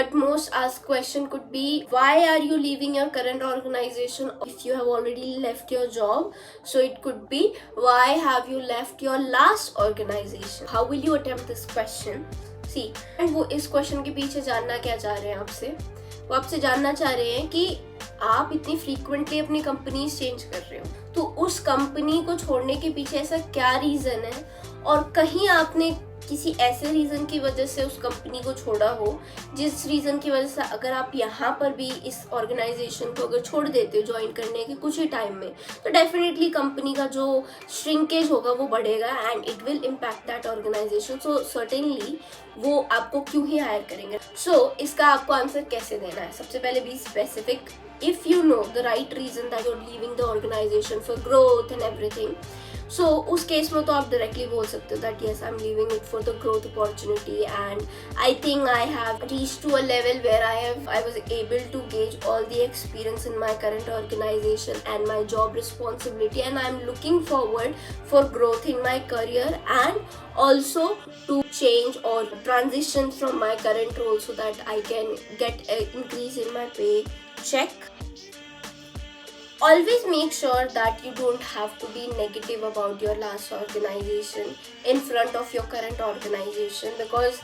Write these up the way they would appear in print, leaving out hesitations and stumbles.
but most asked question could be, why are you leaving your current organization if you have already left your job? So it could be, why have you left your last organization? How will you attempt this question? See, and वो इस question के पीछे जानना क्या चाह रहे हैं आपसे? वो आपसे जानना चाह रहे हैं कि आप इतनी फ्रीक्वेंटली अपनी कंपनी चेंज कर रहे हो, तो उस कंपनी को छोड़ने के पीछे ऐसा क्या रीजन है, और कहीं आपने किसी ऐसे रीजन की वजह से उस कंपनी को छोड़ा हो जिस रीजन की वजह से अगर आप यहाँ पर भी इस ऑर्गेनाइजेशन को अगर छोड़ देते हो ज्वाइन करने के कुछ ही टाइम में, तो डेफिनेटली कंपनी का जो श्रिंकेज होगा वो बढ़ेगा and it will impact that organisation. So certainly वो आपको क्यों ही हायर करेंगे. सो इसका आपको आंसर कैसे देना है? सबसे पहले be specific. If you know the right reason that you're leaving the organization for growth and everything, so उस केस में तो आप directly बोल सकते हो that yes, I'm leaving it for the growth opportunity and I think I have reached to a level where I was able to gauge all the experience in my current organization and my job responsibility, and I'm looking forward for growth in my career and also to change or transition from my current role so that I can get an increase in my pay. Check. Always make sure that you don't have to be negative about your last organization in front of your current organization, because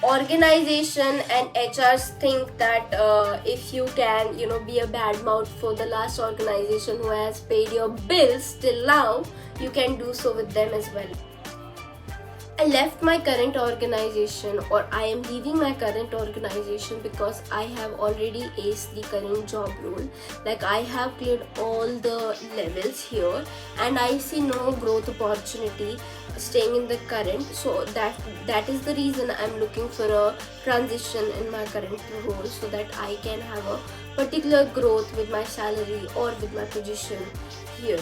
organization and HRs think that if you can be a bad mouth for the last organization who has paid your bills till now, you can do so with them as well. I left my current organization, or I am leaving my current organization because I have already aced the current job role. Like I have cleared all the levels here and I see no growth opportunity staying in the current. So that is the reason I'm looking for a transition in my current role so that I can have a particular growth with my salary or with my position here.